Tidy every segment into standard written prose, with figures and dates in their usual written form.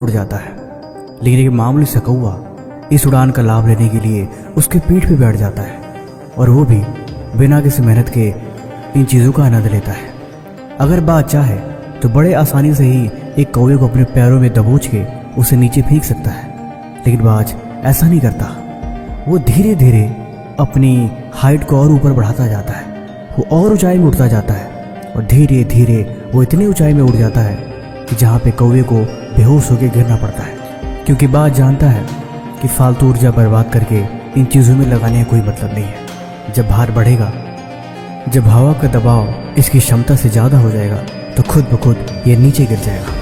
उड़ जाता है। लेकिन एक मामूली सा कौवा इस उड़ान का लाभ लेने के लिए उसके पीठ पे बैठ जाता है और वो भी बिना किसी मेहनत के इन चीज़ों का आनंद लेता है। अगर बात चाहे तो बड़े आसानी से ही एक कौवे को अपने पैरों में दबोच के उसे नीचे फेंक सकता है, लेकिन बाज ऐसा नहीं करता। वो धीरे धीरे अपनी हाइट को और ऊपर बढ़ाता जाता है, वो और ऊंचाई में उठता जाता है और धीरे धीरे वो इतनी ऊंचाई में उड़ जाता है कि जहाँ पे कौवे को बेहोश होकर गिरना पड़ता है, क्योंकि बाज जानता है कि फालतू ऊर्जा बर्बाद करके इन चीज़ों में लगाने का कोई मतलब नहीं है। जब भार बढ़ेगा, जब हवा का दबाव इसकी क्षमता से ज़्यादा हो जाएगा तो खुद ब खुद ये नीचे गिर जाएगा,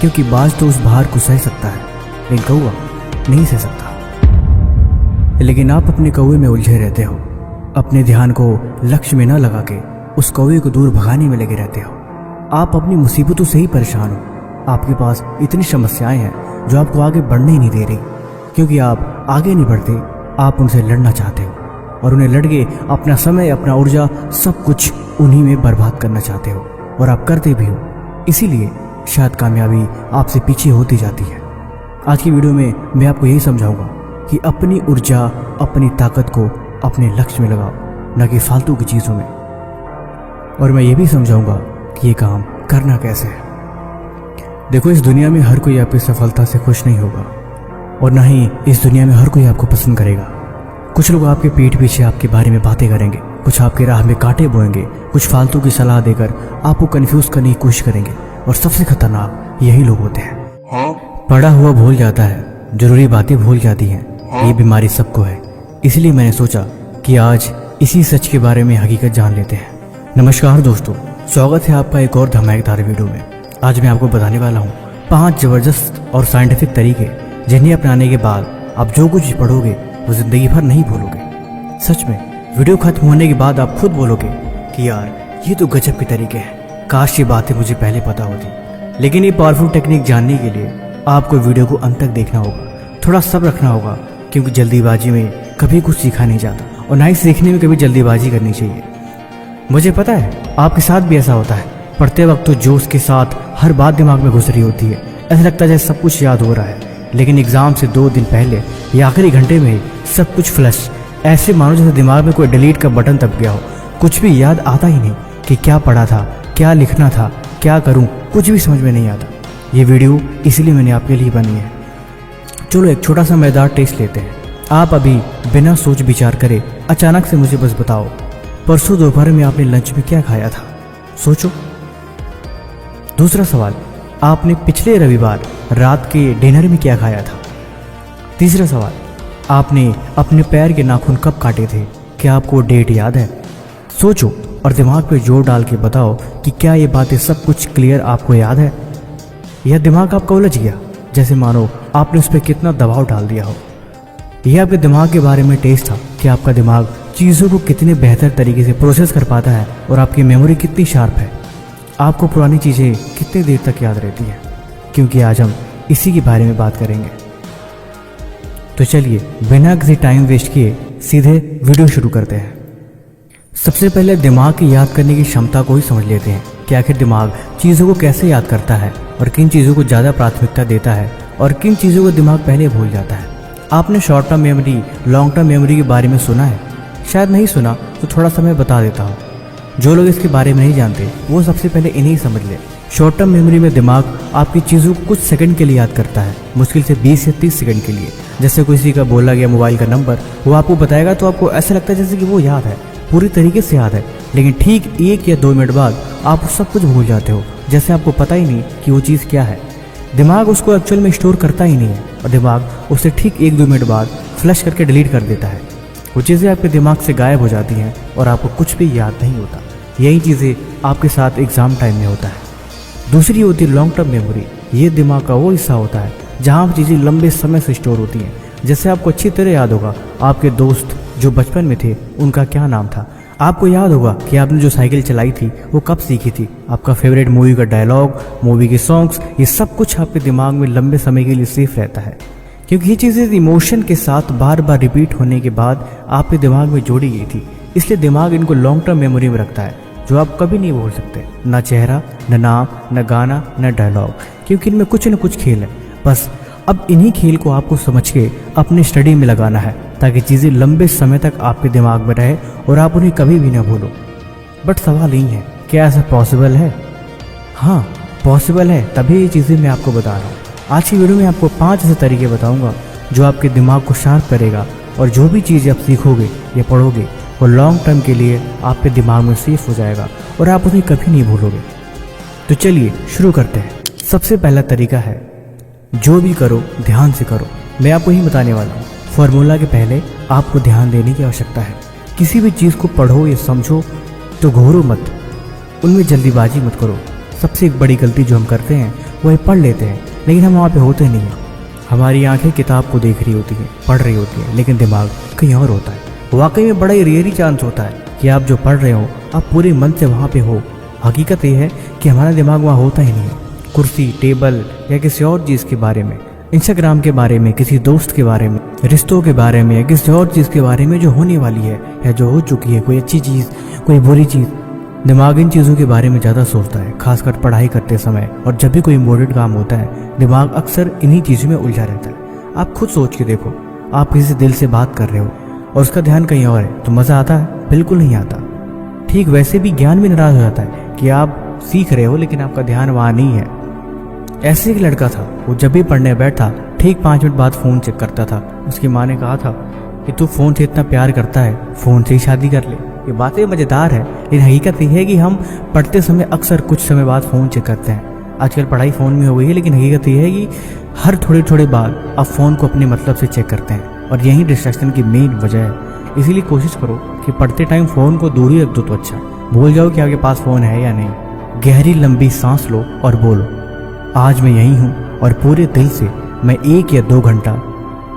क्योंकि बाज तो उस भार को सह सकता है लेकिन कौवा नहीं सह सकता। लेकिन आप अपने कौवे में उलझे रहते हो, अपने ध्यान को लक्ष्य में न लगा के उस कौवे को दूर भगाने में लगे रहते हो। आप अपनी मुसीबतों से ही परेशान हो। आपके पास इतनी समस्याएं हैं जो आपको आगे बढ़ने ही नहीं दे रही, क्योंकि आप आगे नहीं बढ़ते, आप उनसे लड़ना चाहते हो और उन्हें लड़ के अपना समय, अपना ऊर्जा, सब कुछ उन्हीं में बर्बाद करना चाहते हो और आप करते भी हो। इसीलिए शायद कामयाबी आपसे पीछे होती जाती है। आज की वीडियो में मैं आपको यही समझाऊंगा कि अपनी ऊर्जा, अपनी ताकत को अपने लक्ष्य में लगाओ, न कि फालतू की चीज़ों में। और मैं ये भी समझाऊंगा कि ये काम करना कैसे है। देखो, इस दुनिया में हर कोई आपकी सफलता से खुश नहीं होगा और ना ही इस दुनिया में हर कोई आपको पसंद करेगा। कुछ लोग आपके पीठ पीछे आपके बारे में बातें करेंगे, कुछ आपके राह में कांटे बोएंगे, कुछ फालतू की सलाह देकर आपको कंफ्यूज करने की कोशिश करेंगे, और सबसे खतरनाक यही लोग होते हैं। पढ़ा हुआ भूल जाता है, जरूरी बातें भूल जाती हैं। ये बीमारी सबको है। इसलिए मैंने सोचा कि आज इसी सच के बारे में हकीकत जान लेते हैं। नमस्कार दोस्तों, स्वागत है आपका एक और धमाकेदार वीडियो में। आज मैं आपको बताने वाला हूँ 5 जबरदस्त और साइंटिफिक तरीके जिन्हें अपनाने के बाद आप जो कुछ पढ़ोगे वो जिंदगी भर नहीं भूलोगे। सच में वीडियो खत्म होने के बाद आप खुद बोलोगे कि यार ये तो गजब के तरीके हैं, काश ये बातें मुझे पहले पता होती। लेकिन ये पावरफुल टेक्निक जानने के लिए आपको वीडियो को अंत तक देखना होगा, थोड़ा सब्र रखना होगा, क्योंकि जल्दीबाजी में कभी कुछ सीखा नहीं जाता और ना ही सीखने में कभी जल्दीबाजी करनी चाहिए। मुझे पता है आपके साथ भी ऐसा होता है। पढ़ते वक्त तो जोश के साथ हर बात दिमाग में घुस रही होती है, ऐसा लगता है जैसे सब कुछ याद हो रहा है, लेकिन एग्जाम से 2 दिन पहले या आखिरी घंटे में सब कुछ फ्लश, ऐसे मानो जैसे दिमाग में कोई डिलीट का बटन दब गया हो। कुछ भी याद आता ही नहीं कि क्या पढ़ा था, क्या लिखना था, क्या करूं, कुछ भी समझ में नहीं आता। ये वीडियो इसलिए मैंने आपके लिए बनी है। चलो एक छोटा सा मजेदार टेस्ट लेते हैं। आप अभी बिना सोच विचार करे अचानक से मुझे बस बताओ, परसों दोपहर में आपने लंच में क्या खाया था? सोचो। दूसरा सवाल, आपने पिछले रविवार रात के डिनर में क्या खाया था? तीसरा सवाल, आपने अपने पैर के नाखून कब काटे थे? क्या आपको डेट याद है? सोचो और दिमाग पे जोर डाल के बताओ कि क्या ये बातें सब कुछ क्लियर आपको याद है, या दिमाग आपका उलझ गया, जैसे मानो आपने उस पर कितना दबाव डाल दिया हो। यह आपके दिमाग के बारे में टेस्ट था कि आपका दिमाग चीज़ों को कितने बेहतर तरीके से प्रोसेस कर पाता है और आपकी मेमोरी कितनी शार्प है। आपको पुरानी चीज़ें कितनी देर तक याद रहती हैं, क्योंकि आज हम इसी के बारे में बात करेंगे। तो चलिए बिना किसी टाइम वेस्ट किए सीधे वीडियो शुरू करते हैं। सबसे पहले दिमाग की याद करने की क्षमता को ही समझ लेते हैं कि आखिर दिमाग चीज़ों को कैसे याद करता है और किन चीज़ों को ज़्यादा प्राथमिकता देता है और किन चीज़ों को दिमाग पहले भूल जाता है। आपने short term memory, long term memory के बारे में सुना है? शायद नहीं सुना तो थोड़ा सा मैं बता देता हूँ। जो लोग इसके बारे में नहीं जानते वो सबसे पहले इन्हें समझ ले। शॉर्ट टर्म मेमोरी में दिमाग आपकी चीज़ों को कुछ सेकंड के लिए याद करता है, मुश्किल से 20 या 30 सेकंड के लिए। जैसे किसी का बोला गया मोबाइल का नंबर वो आपको बताएगा तो आपको ऐसा लगता है जैसे कि वो याद है, पूरी तरीके से याद है, लेकिन ठीक 1 या 2 मिनट बाद आप सब कुछ भूल जाते हो, जैसे आपको पता ही नहीं कि वो चीज़ क्या है। दिमाग उसको एक्चुअल में स्टोर करता ही नहीं है और दिमाग उसे ठीक 1-2 मिनट बाद फ्लश करके डिलीट कर देता है। वो चीज़ें आपके दिमाग से गायब हो जाती हैं और आपको कुछ भी याद नहीं होता। यही चीज़ें आपके साथ एग्ज़ाम टाइम में होता है। दूसरी होती है लॉन्ग टर्म मेमोरी। ये दिमाग का वो हिस्सा होता है जहाँ चीज़ें लंबे समय से स्टोर होती हैं। जैसे आपको अच्छी तरह याद होगा आपके दोस्त जो बचपन में थे उनका क्या नाम था, आपको याद होगा कि आपने जो साइकिल चलाई थी वो कब सीखी थी, आपका फेवरेट मूवी का डायलॉग, मूवी के सॉन्ग्स, ये सब कुछ आपके दिमाग में लंबे समय के लिए सेफ रहता है, क्योंकि ये चीज़ें इमोशन के साथ बार बार रिपीट होने के बाद आपके दिमाग में जोड़ी गई थी। इसलिए दिमाग इनको लॉन्ग टर्म मेमोरी में रखता है, जो आप कभी नहीं भूल सकते। ना चेहरा, न नाम, न गाना, न डायलॉग, क्योंकि इनमें कुछ न कुछ खेल है। बस अब इन्हीं खेल को आपको समझ के अपने स्टडी में लगाना है, ताकि चीज़ें लंबे समय तक आपके दिमाग में रहे और आप उन्हें कभी भी ना भूलो। बट सवाल यही है, क्या ऐसा पॉसिबल है? हाँ, पॉसिबल है, तभी ये चीज़ें मैं आपको बता रहा हूँ। आज की वीडियो में आपको 5 ऐसे तरीके बताऊंगा जो आपके दिमाग को शार्प करेगा, और जो भी चीज़ आप सीखोगे या पढ़ोगे वो लॉन्ग टर्म के लिए आपके दिमाग में सेफ हो जाएगा और आप उन्हें कभी नहीं भूलोगे। तो चलिए शुरू करते हैं। सबसे पहला तरीका है, जो भी करो ध्यान से करो। मैं आपको ही बताने वाला हूँ। फॉर्मूला के पहले आपको ध्यान देने की आवश्यकता है। किसी भी चीज़ को पढ़ो या समझो तो घोरो मत, उनमें जल्दीबाजी मत करो। सबसे एक बड़ी गलती जो हम करते हैं वो है पढ़ लेते हैं, लेकिन हम वहाँ पे होते नहीं हैं। हमारी आंखें किताब को देख रही होती हैं, पढ़ रही होती हैं, लेकिन दिमाग कहीं और होता है। वाकई में बड़ा ही रेयर ही चांस होता है कि आप जो पढ़ रहे हो आप पूरे मन से वहाँ पे हो। हकीकत ये है कि हमारा दिमाग वहाँ होता ही नहीं है। कुर्सी, टेबल या किसी और चीज़ के बारे में, इंस्टाग्राम के बारे में, किसी दोस्त के बारे में, रिश्तों के बारे में या किसी और चीज़ के बारे में जो होने वाली है या जो हो चुकी है, कोई अच्छी चीज़, कोई बुरी चीज़, दिमाग इन चीज़ों के बारे में ज़्यादा सोचता है, खासकर पढ़ाई करते समय। और जब भी कोई इम्पोर्टेंट काम होता है दिमाग अक्सर इन्हीं चीज़ों में उलझा रहता है। आप खुद सोच के देखो, आप किसी से दिल से बात कर रहे हो और उसका ध्यान कहीं और है, तो मज़ा आता है? बिल्कुल नहीं आता। ठीक वैसे भी ज्ञान भी नाराज़ हो जाता है कि आप सीख रहे हो लेकिन आपका ध्यान वहाँ नहीं है। ऐसे एक लड़का था, वो जब भी पढ़ने बैठा ठीक 5 मिनट बाद फ़ोन चेक करता था। उसकी माँ ने कहा था कि तू फ़ोन से इतना प्यार करता है, फ़ोन से ही शादी कर ले। ये बातें मज़ेदार है, लेकिन हकीकत यह है कि हम पढ़ते समय अक्सर कुछ समय बाद फ़ोन चेक करते हैं। आजकल पढ़ाई फ़ोन में हो गई है, लेकिन हकीकत यह है कि हर थोड़े थोड़े बाद आप फ़ोन को अपने मतलब से चेक करते हैं, और यही डिस्ट्रैक्शन की मेन वजह है। इसीलिए कोशिश करो कि पढ़ते टाइम फ़ोन को दूर ही रख दो तो अच्छा। भूल जाओ कि आपके पास फ़ोन है या नहीं। गहरी लंबी सांस लो और बोलो, आज मैं यहीं हूँ और पूरे दिल से मैं 1 या 2 घंटा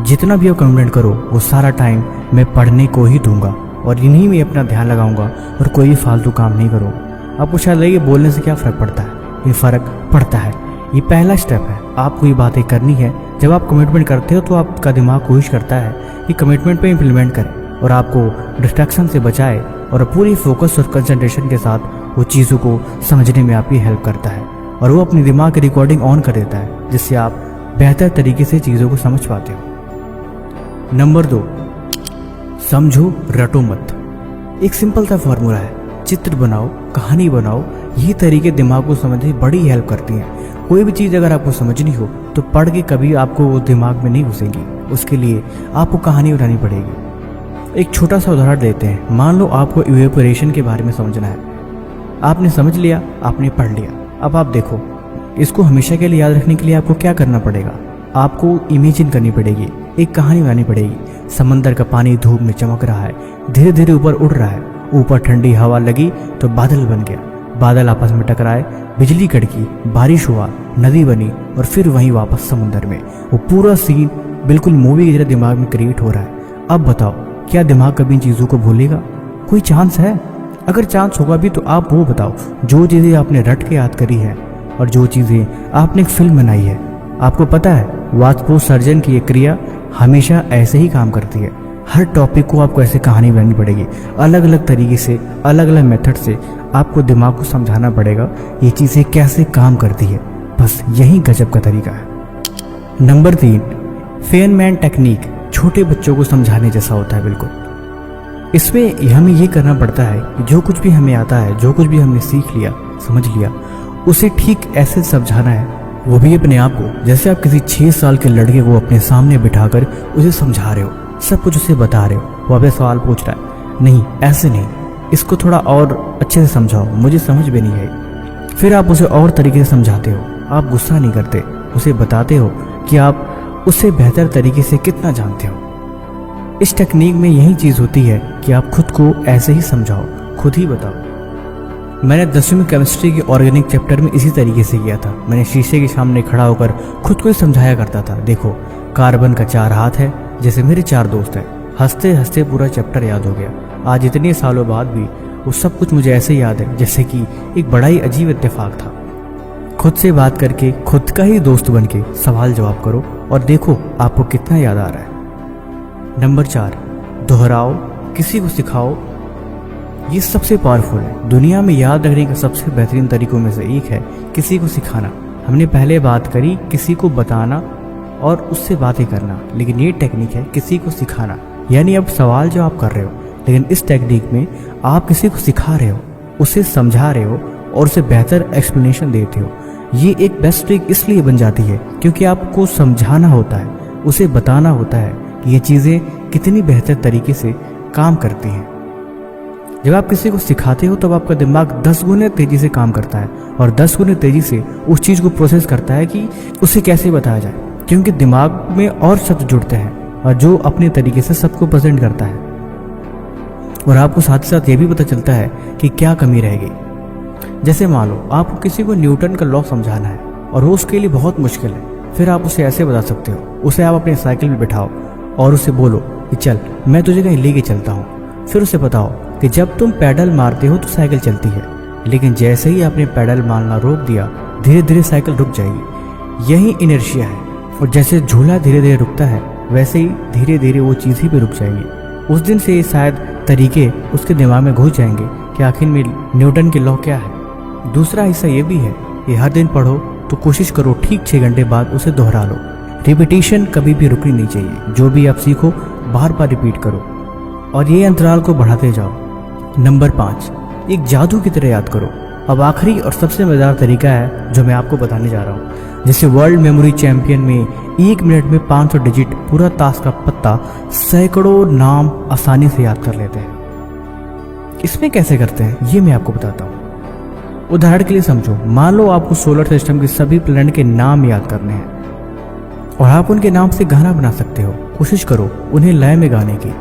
जितना भी आप कमिटमेंट करो वो सारा टाइम मैं पढ़ने को ही दूंगा और इन्हीं में अपना ध्यान लगाऊंगा और कोई भी फालतू काम नहीं करूँगा। आपको शायद लगे बोलने से क्या फ़र्क पड़ता है, ये फ़र्क पड़ता है। ये पहला स्टेप है, आपको ये बातें करनी है। जब आप कमिटमेंट करते हो तो आपका दिमाग कोशिश करता है कि कमिटमेंट पे इम्प्लीमेंट करे और आपको डिस्ट्रैक्शन से बचाए और पूरी फोकस और कंसंट्रेशन के साथ वो चीज़ों को समझने में आपकी हेल्प करता है, और वो अपने दिमाग की रिकॉर्डिंग ऑन कर देता है, जिससे आप बेहतर तरीके से चीज़ों को समझ पाते हो। नंबर 2, समझो रटो मत। एक सिंपल सा फॉर्मूला है, चित्र बनाओ, कहानी बनाओ। ये तरीके दिमाग को समझने में बड़ी हेल्प करती हैं। कोई भी चीज़ अगर आपको समझनी हो तो पढ़ के कभी आपको वो दिमाग में नहीं घुसेगी। उसके लिए आपको कहानी बनानी पड़ेगी। एक छोटा सा उदाहरण देते हैं। मान लो आपको इवेपोरेशन के बारे में समझना है। आपने समझ लिया, आपने पढ़ लिया। अब आप देखो, इसको हमेशा के लिए याद रखने के लिए आपको क्या करना पड़ेगा? आपको इमेजिन करनी पड़ेगी, एक कहानी बनानी पड़ेगी। समंदर का पानी धूप में चमक रहा है, धीरे धीरे ऊपर उड़ रहा है। ऊपर ठंडी हवा लगी तो बादल बन गया, बादल आपस में टकराए, बिजली कड़की, बारिश हुआ, नदी बनी और फिर वहीं वापस समुंदर में। वो पूरा सीन बिल्कुल मूवी की तरह दिमाग में क्रिएट हो रहा है। अब बताओ, क्या दिमाग कभी इन चीज़ों को भूलेगा? कोई चांस है? अगर चांस होगा भी तो आप वो बताओ जो चीज़ें आपने रट के याद करी है और जो चीज़ें आपने एक फिल्म बनाई है। आपको पता है वाष्पोत्सर्जन की ये क्रिया हमेशा ऐसे ही काम करती है। हर टॉपिक को आपको ऐसे कहानी बनानी पड़ेगी, अलग अलग तरीके से, अलग अलग मेथड से आपको दिमाग को समझाना पड़ेगा ये चीज़ें कैसे काम करती है। बस यही गजब का तरीका है। Number 3, Feynman technique. छोटे बच्चों को समझाने जैसा होता है बिल्कुल। इसमें हमें ये करना पड़ता है कि जो कुछ भी हमें आता है, जो कुछ भी हमने सीख लिया, समझ लिया, उसे ठीक ऐसे समझाना है, वो भी अपने आप को, जैसे आप किसी 6 साल के लड़के को अपने सामने बिठाकर उसे समझा रहे हो, सब कुछ उसे बता रहे हो। वो आपसे सवाल पूछ रहा है, नहीं ऐसे नहीं, इसको थोड़ा और अच्छे से समझाओ, मुझे समझ भी नहीं आई। फिर आप उसे और तरीके से समझाते हो, आप गुस्सा नहीं करते, उसे बताते हो कि आप उससे बेहतर तरीके से कितना जानते हो। इस टेक्निक में यही चीज़ होती है कि आप खुद को ऐसे ही समझाओ, खुद ही बताओ। मैंने 10वीं में केमिस्ट्री के ऑर्गेनिक चैप्टर में इसी तरीके से किया था। मैंने शीशे के सामने खड़ा होकर खुद को ही समझाया करता था, देखो कार्बन का 4 हाथ है, जैसे मेरे 4 दोस्त हैं। हंसते हंसते पूरा चैप्टर याद हो गया। आज इतने सालों बाद भी वो सब कुछ मुझे ऐसे याद है जैसे कि एक बड़ा ही अजीब इत्तेफाक था। खुद से बात करके, खुद का ही दोस्त बन के सवाल जवाब करो और देखो आपको कितना याद आ रहा है। नंबर 4, दोहराओ, किसी को सिखाओ। ये सबसे पावरफुल है। दुनिया में याद रखने का सबसे बेहतरीन तरीकों में से एक है किसी को सिखाना। हमने पहले बात करी किसी को बताना और उससे बातें करना, लेकिन ये टेक्निक है किसी को सिखाना। यानी अब सवाल जो आप कर रहे हो, लेकिन इस टेक्निक में आप किसी को सिखा रहे हो, उसे समझा रहे हो और उसे बेहतर एक्सप्लेनेशन देते हो। ये एक बेस्ट ट्रिक इसलिए बन जाती है क्योंकि आपको समझाना होता है, उसे बताना होता है कि ये चीज़ें कितनी बेहतर तरीके से काम करती हैं। जब आप किसी को सिखाते हो तब आपका दिमाग 10 गुने तेज़ी से काम करता है और 10 गुने तेज़ी से उस चीज़ को प्रोसेस करता है कि उसे कैसे बताया जाए, क्योंकि दिमाग में और शब्द जुड़ते हैं और जो अपने तरीके से सबको प्रेजेंट करता है। और आपको साथ ही साथ ये भी पता चलता है कि क्या कमी रह गई। जैसे मान लो आपको किसी को न्यूटन का लॉ समझाना है और वो उसके लिए बहुत मुश्किल है, फिर आप उसे ऐसे बता सकते हो। उसे आप अपने साइकिल में बिठाओ और उसे बोलो कि चल मैं तुझे कहीं लेके चलता हूँ। फिर उसे बताओ कि जब तुम पैडल मारते हो तो साइकिल चलती है, लेकिन जैसे ही आपने पैडल मारना रोक दिया धीरे धीरे साइकिल रुक जाएगी। यही इनर्शिया है। और जैसे झूला धीरे धीरे रुकता है वैसे ही धीरे धीरे वो चीज़ ही भी रुक जाएगी। उस दिन से शायद तरीके उसके दिमाग में घुस जाएंगे कि आखिर में न्यूटन के लॉ क्या है। दूसरा हिस्सा ये भी है कि हर दिन पढ़ो तो कोशिश करो ठीक 6 घंटे बाद उसे दोहरा लो। रिपीटिशन कभी भी रुकनी नहीं चाहिए। जो भी आप सीखो बार बार रिपीट करो और ये अंतराल को बढ़ाते जाओ। नंबर 5, एक जादू की तरह याद करो। अब आखिरी और सबसे मज़ेदार तरीका है जो मैं आपको बताने जा रहा हूँ। जैसे वर्ल्ड मेमोरी चैंपियन में 1 मिनट में 500 डिजिट, पूरा ताश का पत्ता, सैकड़ों नाम आसानी से याद कर लेते हैं। इसमें कैसे करते हैं ये मैं आपको बताता हूँ। उदाहरण के लिए समझो, मान लो आपको सोलर सिस्टम के सभी प्लैनेट के नाम याद करने हैं और आप उनके नाम से गाना बना सकते हो। कोशिश करो उन्हें लय में गाने की।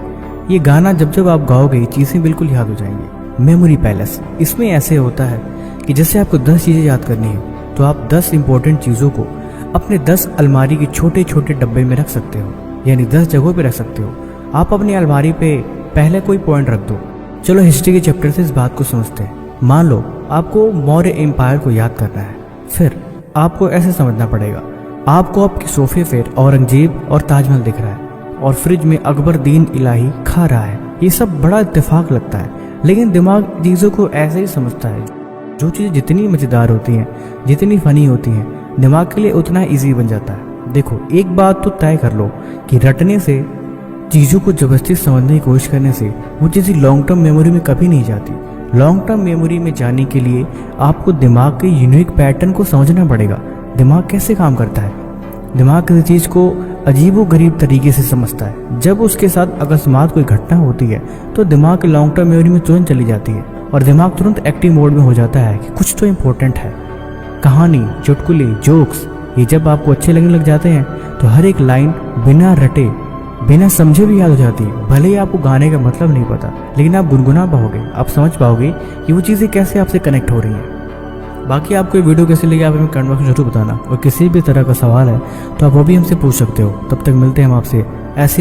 ये गाना जब जब आप गाओगे चीज़ें बिल्कुल याद हो जाएंगी। मेमोरी पैलेस, इसमें ऐसे होता है कि जैसे आपको 10 चीज़ें याद करनी है तो आप 10 इंपॉर्टेंट चीज़ों को अपने 10 अलमारी के छोटे छोटे डब्बे में रख सकते हो, यानी 10 जगहों पे रख सकते हो। आप अपनी अलमारी पे पहले कोई पॉइंट रख दो। चलो हिस्ट्री के चैप्टर से इस बात को समझते हैं। मान लो आपको मौर्य एम्पायर को याद करना है, फिर आपको ऐसे समझना पड़ेगा। आपको आपके सोफे पे औरंगजेब और ताजमहल दिख रहा है और फ्रिज में अकबर दीन इलाही खा रहा है। ये सब बड़ा इत्तेफाक लगता है, लेकिन दिमाग चीज़ों को ऐसे ही समझता है। जो चीज़ें जितनी मज़ेदार होती हैं, जितनी फ़नी होती हैं, दिमाग के लिए उतना ईजी बन जाता है। देखो एक बात तो तय कर लो कि रटने से, चीज़ों को ज़बरदस्ती समझने की कोशिश करने से वो चीज़ें लॉन्ग टर्म मेमोरी में कभी नहीं जाती। लॉन्ग टर्म मेमोरी में जाने के लिए आपको दिमाग के यूनिक पैटर्न को समझना पड़ेगा। दिमाग कैसे काम करता है। दिमाग किसी चीज़ को अजीबोगरीब तरीके से समझता है। जब उसके साथ अकस्मात कोई घटना होती है तो दिमाग के लॉन्ग टर्म मेमोरी में तुरंत चली जाती है और दिमाग तुरंत एक्टिव मोड में हो जाता है कि कुछ तो इम्पोर्टेंट है। कहानी, चुटकुले, जोक्स, ये जब आपको अच्छे लगने लग जाते हैं तो हर एक लाइन बिना रटे, बिना समझे भी याद हो जाती है। भले ही आपको गाने का मतलब नहीं पता, लेकिन आप गुनगुना पाओगे, आप समझ पाओगे कि वो चीज़ें कैसे आपसे कनेक्ट हो रही हैं। बाकी आपको ये वीडियो कैसी लगी आप हमें कमेंट बॉक्स में जरूर बताना, और किसी भी तरह का सवाल है तो आप वो भी हमसे पूछ सकते हो। तब तक मिलते हैं हम आपसे ऐसे